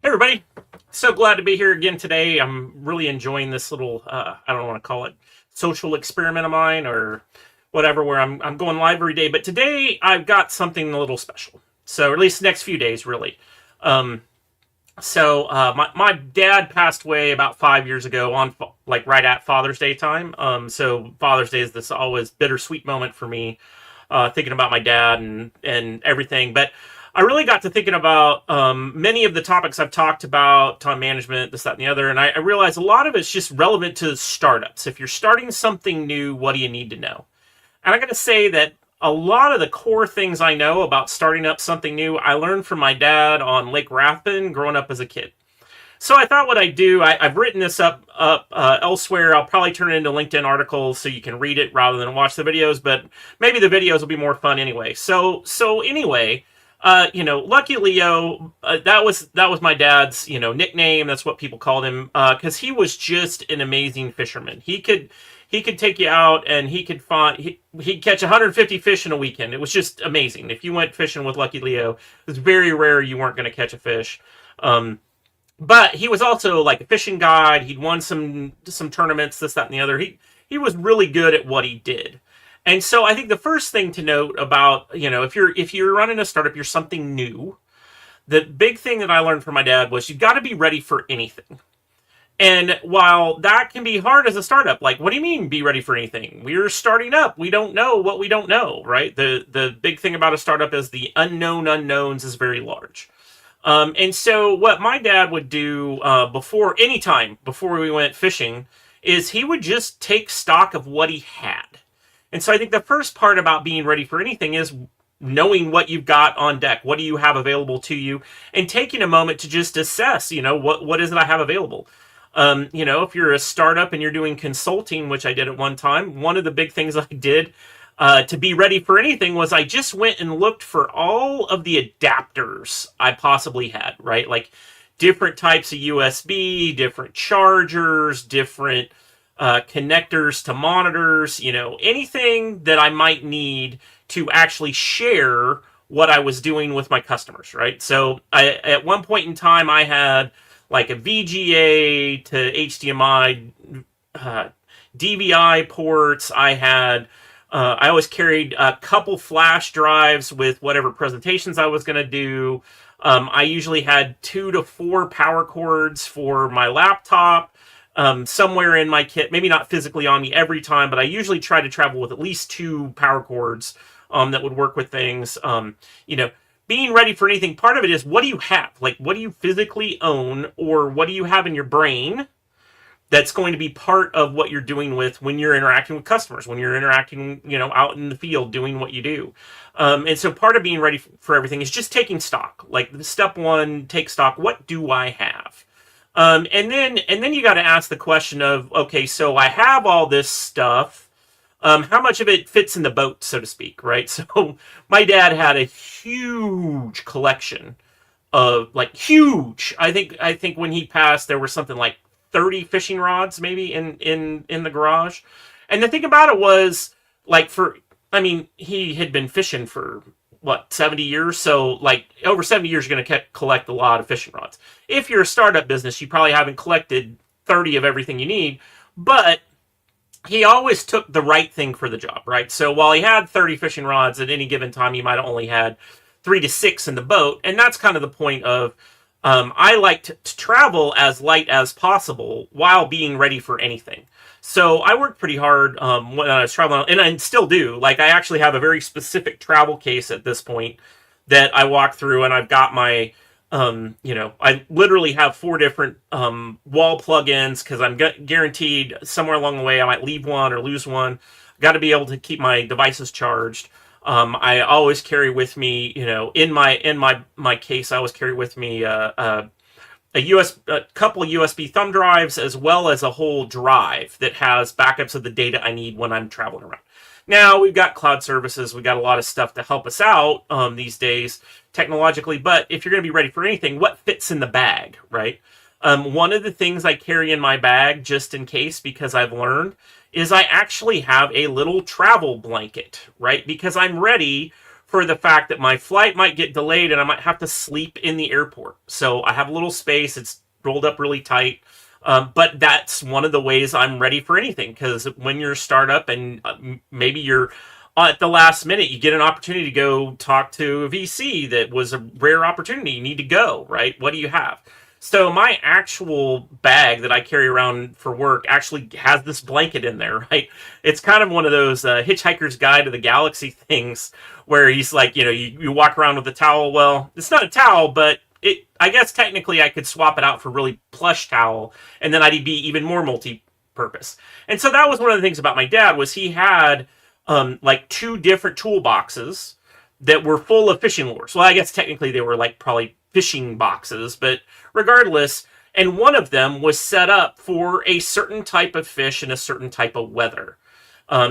Hey everybody, so glad to be here again today. I'm really enjoying this little, I don't want to call it social experiment of mine or whatever, where I'm going live every day. But today I've got something a little special. So, or at least the next few days, really. Um, my dad passed away about 5 years ago on like right at Father's Day time. So Father's Day is this always bittersweet moment for me, thinking about my dad and everything. But I really got to thinking about many of the topics I've talked about, time management, this, that, and the other, and I realized a lot of it's just relevant to startups. If you're starting something new, what do you need to know? And I got to say that a lot of the core things I know about starting up something new, I learned from my dad on Lake Rathbun growing up as a kid. So I thought what I'd do, I've written this up elsewhere. I'll probably turn it into LinkedIn articles so you can read it rather than watch the videos, but maybe the videos will be more fun anyway. So anyway, Lucky Leo, that was my dad's, nickname. That's what people called him, because he was just an amazing fisherman. He could take you out and he'd catch 150 fish in a weekend. It was just amazing. If you went fishing with Lucky Leo, it was very rare you weren't going to catch a fish. But he was also like a fishing guide. He'd won some tournaments, this, that, and the other. He was really good at what he did. And so I think the first thing to note about, if you're running a startup, you're something new. The big thing that I learned from my dad was you've got to be ready for anything. And while that can be hard as a startup, like, what do you mean be ready for anything? We're starting up. We don't know what we don't know, right? The big thing about a startup is the unknown unknowns is very large. And so what my dad would do before we went fishing is he would just take stock of what he had. And so I think the first part about being ready for anything is knowing what you've got on deck. What do you have available to you? And taking a moment to just assess, what is it I have available? If you're a startup and you're doing consulting, which I did at one time, one of the big things I did to be ready for anything was I just went and looked for all of the adapters I possibly had, right? Like different types of USB, different chargers, different connectors to monitors, anything that I might need to actually share what I was doing with my customers, right? So at one point in time, I had like a VGA to HDMI, DVI ports. I always carried a couple flash drives with whatever presentations I was going to do. I usually had 2 to 4 power cords for my laptop. Somewhere in my kit, maybe not physically on me every time, but I usually try to travel with at least 2 power cords that would work with things. Being ready for anything, part of it is what do you have? Like, what do you physically own, or what do you have in your brain that's going to be part of what you're doing with when you're interacting with customers, when you're interacting, out in the field doing what you do. And so part of being ready for everything is just taking stock. Like step one, take stock. What do I have? And then you got to ask the question of, okay, so I have all this stuff. How much of it fits in the boat, so to speak, right? So my dad had a huge collection of huge. I think when he passed, there were something like 30 fishing rods maybe in the garage. And the thing about it was he had been fishing for 70 years. So over 70 years, you're going to collect a lot of fishing rods. If you're a startup business, you probably haven't collected 30 of everything you need, but he always took the right thing for the job, right? So while he had 30 fishing rods at any given time, he might have only had 3 to 6 in the boat. And that's kind of the point of, I like to travel as light as possible while being ready for anything. So I worked pretty hard when I was traveling, and I still do. Like, I actually have a very specific travel case at this point that I walk through, and I've got my, I literally have 4 different wall plugins because I'm guaranteed somewhere along the way I might leave one or lose one. Got to be able to keep my devices charged. I always carry with me, in my case, I always carry with me a couple of USB thumb drives, as well as a whole drive that has backups of the data I need when I'm traveling around. Now, we've got cloud services. We've got a lot of stuff to help us out these days technologically. But if you're going to be ready for anything, what fits in the bag, right? One of the things I carry in my bag, just in case, because I've learned, is I actually have a little travel blanket, right? Because I'm ready for the fact that my flight might get delayed and I might have to sleep in the airport. So I have a little space. It's rolled up really tight. But that's one of the ways I'm ready for anything, because when you're a startup and maybe you're at the last minute, you get an opportunity to go talk to a VC that was a rare opportunity. You need to go, right? What do you have? So my actual bag that I carry around for work actually has this blanket in there, right? It's kind of one of those Hitchhiker's Guide to the Galaxy things where he's like, you walk around with a towel. Well, it's not a towel, but I guess technically I could swap it out for really plush towel, and then I'd be even more multi-purpose. And so that was one of the things about my dad, was he had like 2 different toolboxes that were full of fishing lures. Well, I guess technically they were like probably fishing boxes, but regardless, and one of them was set up for a certain type of fish and a certain type of weather.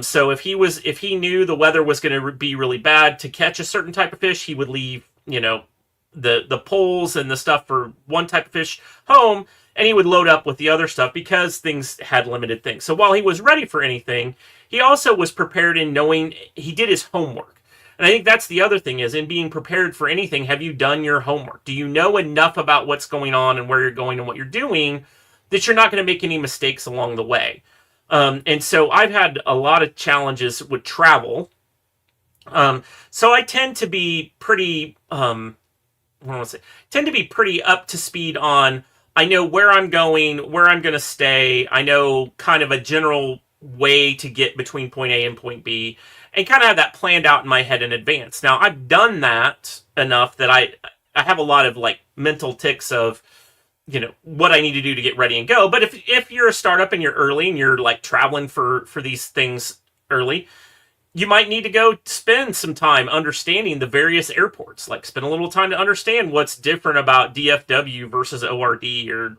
So if he knew the weather was going to be really bad to catch a certain type of fish, he would leave, the poles and the stuff for one type of fish home, and he would load up with the other stuff because things had limited things. So while he was ready for anything, he also was prepared in knowing he did his homework. And I think that's the other thing, is in being prepared for anything, have you done your homework? Do you know enough about what's going on and where you're going and what you're doing that you're not going to make any mistakes along the way? And so I've had a lot of challenges with travel. So I tend to be pretty, pretty up to speed on, I know where I'm going, where I'm going to stay. I know kind of a general way to get between point A and point B, and kind of have that planned out in my head in advance. Now, I've done that enough that I have a lot of like mental tics of, what I need to do to get ready and go. But if you're a startup and you're early and you're like traveling for these things early, you might need to go spend some time understanding the various airports. Like, spend a little time to understand what's different about DFW versus ORD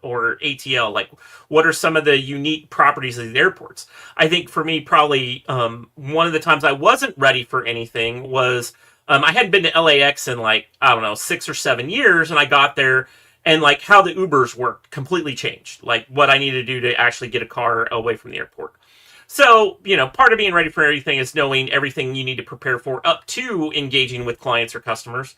or ATL. Like, what are some of the unique properties of the airports? I think for me, probably one of the times I wasn't ready for anything was I hadn't been to LAX in 6 or 7 years, and I got there, and like how the Ubers worked completely changed. Like what I needed to do to actually get a car away from the airport. So, part of being ready for everything is knowing everything you need to prepare for up to engaging with clients or customers.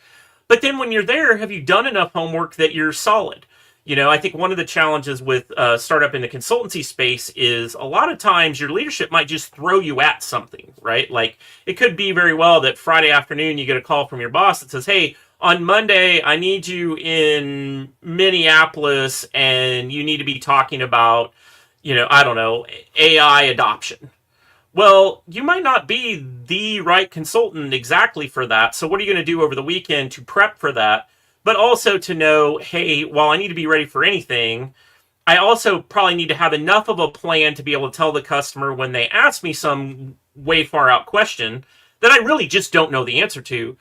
But then when you're there, have you done enough homework that you're solid? I think one of the challenges with startup in the consultancy space is a lot of times your leadership might just throw you at something, right? Like, it could be very well that Friday afternoon you get a call from your boss that says, hey, on Monday, I need you in Minneapolis, and you need to be talking about AI adoption. Well, you might not be the right consultant exactly for that. So what are you going to do over the weekend to prep for that? But also to know, hey, while I need to be ready for anything, I also probably need to have enough of a plan to be able to tell the customer when they ask me some way far out question that I really just don't know the answer to,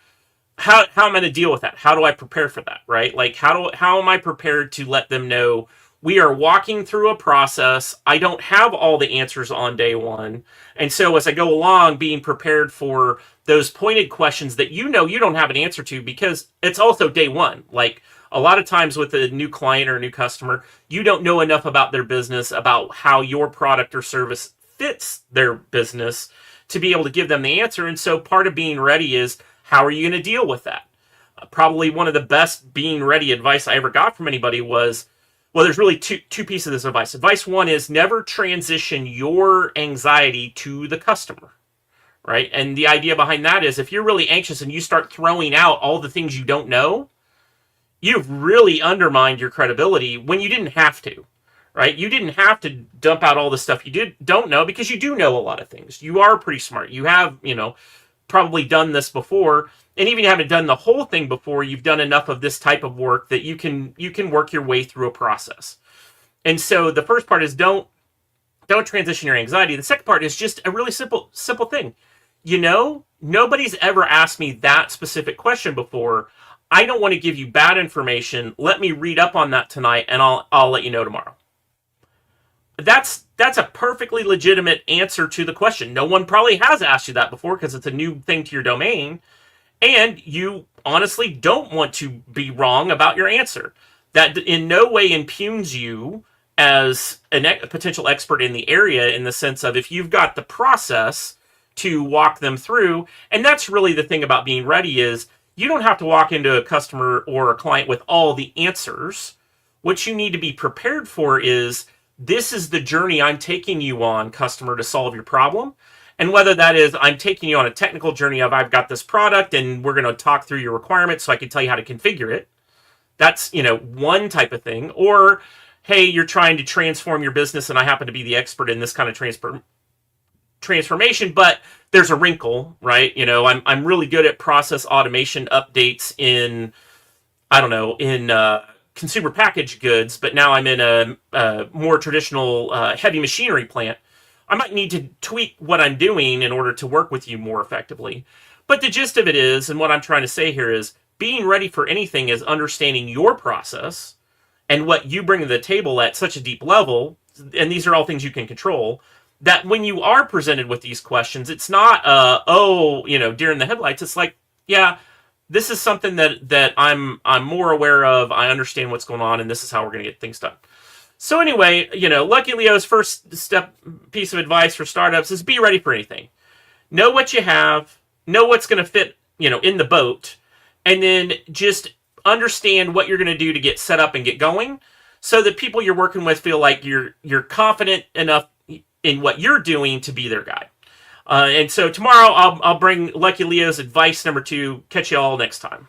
how am I going to deal with that? How do I prepare for that, right? Like, how am I prepared to let them know we are walking through a process. I don't have all the answers on day one. And so as I go along, being prepared for those pointed questions that you don't have an answer to, because it's also day one. Like, a lot of times with a new client or a new customer, you don't know enough about their business, about how your product or service fits their business to be able to give them the answer. And so part of being ready is, how are you going to deal with that? Probably one of the best being ready advice I ever got from anybody was, well, there's really two pieces of this advice. Advice one is never transition your anxiety to the customer, right? And the idea behind that is, if you're really anxious and you start throwing out all the things you don't know, you've really undermined your credibility when you didn't have to, right? You didn't have to dump out all the stuff you don't know, because you do know a lot of things. You are pretty smart. You have, probably done this before. And even if you haven't done the whole thing before, you've done enough of this type of work that you can work your way through a process. And so the first part is don't transition your anxiety. The second part is just a really simple thing. Nobody's ever asked me that specific question before. I don't want to give you bad information. Let me read up on that tonight, and I'll let you know tomorrow. That's a perfectly legitimate answer to the question. No one probably has asked you that before, because it's a new thing to your domain. And you honestly don't want to be wrong about your answer. That in no way impugns you as a potential expert in the area, in the sense of, if you've got the process to walk them through. And that's really the thing about being ready is you don't have to walk into a customer or a client with all the answers. What you need to be prepared for is, this is the journey I'm taking you on, customer, to solve your problem. And whether that is I'm taking you on a technical journey of I've got this product and we're going to talk through your requirements so I can tell you how to configure it. That's, one type of thing. Or, hey, you're trying to transform your business and I happen to be the expert in this kind of transformation, but there's a wrinkle, right? I'm really good at process automation updates in, I don't know, in consumer packaged goods, but now I'm in a more traditional heavy machinery plant. I might need to tweak what I'm doing in order to work with you more effectively. But the gist of it is, and what I'm trying to say here is, being ready for anything is understanding your process and what you bring to the table at such a deep level, and these are all things you can control, that when you are presented with these questions, it's not, deer in the headlights. It's like, yeah, this is something that I'm more aware of. I understand what's going on, and this is how we're going to get things done. So anyway, Lucky Leo's first step piece of advice for startups is be ready for anything. Know what you have, know what's going to fit, in the boat, and then just understand what you're going to do to get set up and get going so that people you're working with feel like you're confident enough in what you're doing to be their guide. And so tomorrow I'll bring Lucky Leo's advice number 2. Catch you all next time.